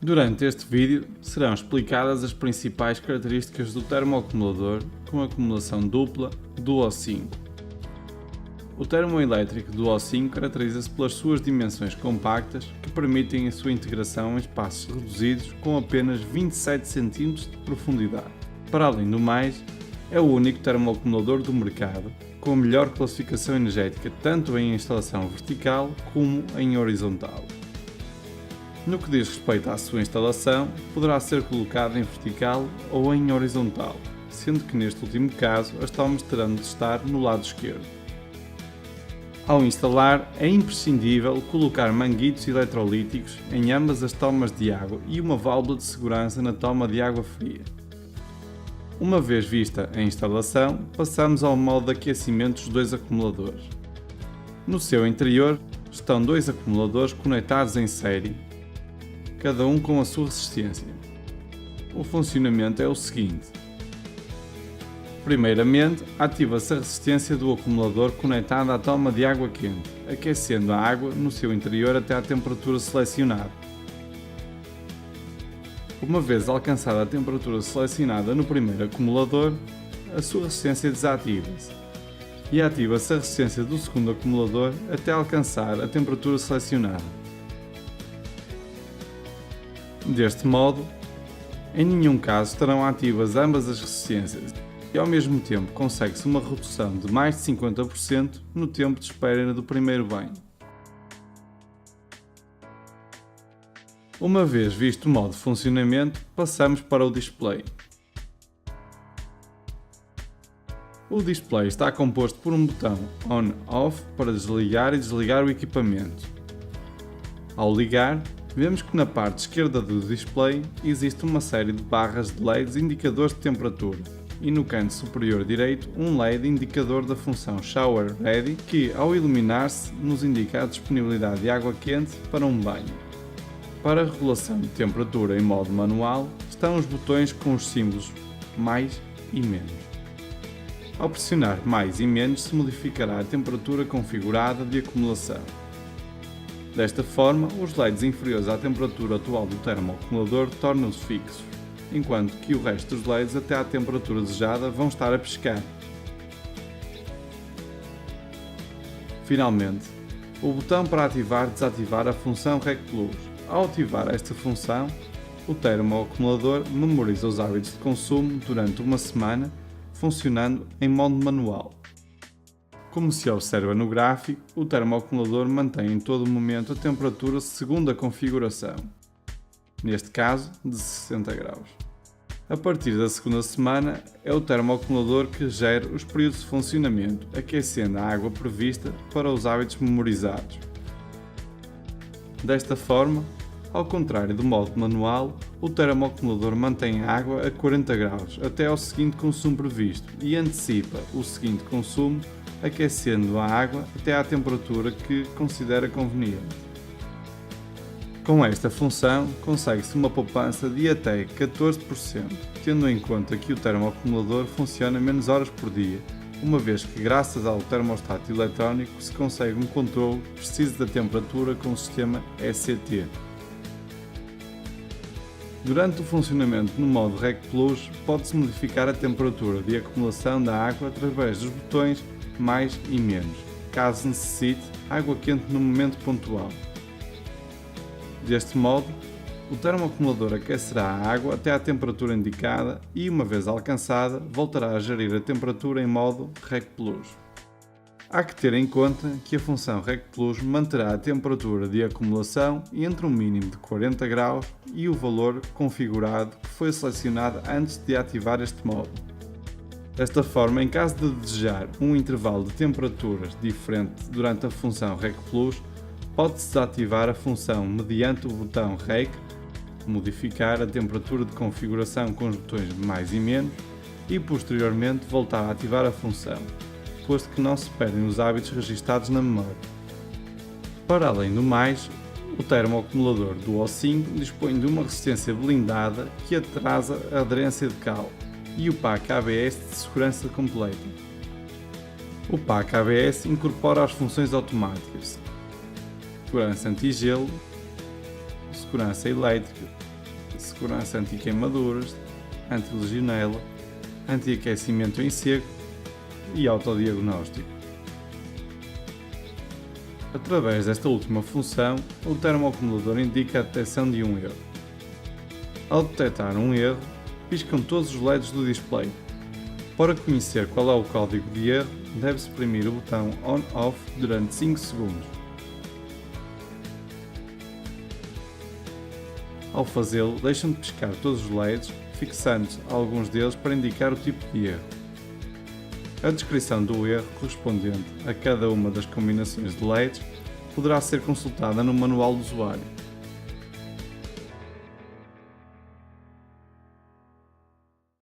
Durante este vídeo serão explicadas as principais características do termoacumulador com acumulação dupla Duo 5. O termoelétrico Duo 5 caracteriza-se pelas suas dimensões compactas que permitem a sua integração em espaços reduzidos com apenas 27 cm de profundidade. Para além do mais, é o único termoacumulador do mercado com a melhor classificação energética tanto em instalação vertical como em horizontal. No que diz respeito à sua instalação, poderá ser colocado em vertical ou em horizontal, sendo que neste último caso as tomas terão de estar no lado esquerdo. Ao instalar, é imprescindível colocar manguitos eletrolíticos em ambas as tomas de água e uma válvula de segurança na toma de água fria. Uma vez vista a instalação, passamos ao modo de aquecimento dos dois acumuladores. No seu interior estão dois acumuladores conectados em série, cada um com a sua resistência. O funcionamento é o seguinte. Primeiramente, ativa-se a resistência do acumulador conectado à toma de água quente, aquecendo a água no seu interior até à temperatura selecionada. Uma vez alcançada a temperatura selecionada no primeiro acumulador, a sua resistência desativa-se e ativa-se a resistência do segundo acumulador até alcançar a temperatura selecionada. Deste modo, em nenhum caso estarão ativas ambas as resistências e ao mesmo tempo consegue-se uma redução de mais de 50% no tempo de espera do primeiro banho. Uma vez visto o modo de funcionamento, passamos para o display. O display está composto por um botão On/Off para desligar e desligar o equipamento. Ao ligar, vemos que na parte esquerda do display existe uma série de barras de LEDs indicadores de temperatura e no canto superior direito um LED indicador da função Shower Ready que, ao iluminar-se, nos indica a disponibilidade de água quente para um banho. Para a regulação de temperatura em modo manual estão os botões com os símbolos mais e menos. Ao pressionar mais e menos se modificará a temperatura configurada de acumulação. Desta forma, os LEDs inferiores à temperatura atual do termoacumulador tornam-se fixos, enquanto que o resto dos LEDs até à temperatura desejada vão estar a piscar. Finalmente, o botão para ativar e desativar a função Rec Plus. Ao ativar esta função, o termoacumulador memoriza os hábitos de consumo durante uma semana, funcionando em modo manual. Como se observa no gráfico, o termoacumulador mantém em todo momento a temperatura segundo a configuração, neste caso de 60 graus. A partir da segunda semana, é o termoacumulador que gera os períodos de funcionamento, aquecendo a água prevista para os hábitos memorizados. Desta forma, ao contrário do modo manual, o termoacumulador mantém a água a 40 graus até ao seguinte consumo previsto e antecipa o seguinte consumo, aquecendo a água até à temperatura que considera conveniente. Com esta função, consegue-se uma poupança de até 14%, tendo em conta que o termoacumulador funciona menos horas por dia, uma vez que graças ao termostato eletrónico se consegue um controle preciso da temperatura com o sistema ECT. Durante o funcionamento no modo Rec Plus, pode-se modificar a temperatura de acumulação da água através dos botões mais e menos, caso necessite água quente no momento pontual. Deste modo, o termoacumulador aquecerá a água até à temperatura indicada e, uma vez alcançada, voltará a gerir a temperatura em modo Rec Plus. Há que ter em conta que a função Rec Plus manterá a temperatura de acumulação entre um mínimo de 40 graus e o valor configurado que foi selecionado antes de ativar este modo. Desta forma, em caso de desejar um intervalo de temperaturas diferente durante a função Rec Plus, pode-se desativar a função mediante o botão Rec, modificar a temperatura de configuração com os botões mais e menos e posteriormente voltar a ativar a função, posto que não se perdem os hábitos registados na memória. Para além do mais, o termoacumulador Duo 5 dispõe de uma resistência blindada que atrasa a aderência de cal e o pack ABS de segurança completa. O pack ABS incorpora as funções automáticas, segurança anti-gelo, segurança elétrica, segurança anti-queimaduras, anti-legionela, anti-aquecimento em seco e autodiagnóstico. Através desta última função, o termoacumulador indica a detecção de um erro. Ao detectar um erro, piscam todos os LEDs do display. Para conhecer qual é o código de erro, deve-se oprimir o botão On/Off durante 5 segundos. Ao fazê-lo, deixam de piscar todos os LEDs, fixando alguns deles para indicar o tipo de erro. A descrição do erro correspondente a cada uma das combinações de LEDs poderá ser consultada no manual do usuário.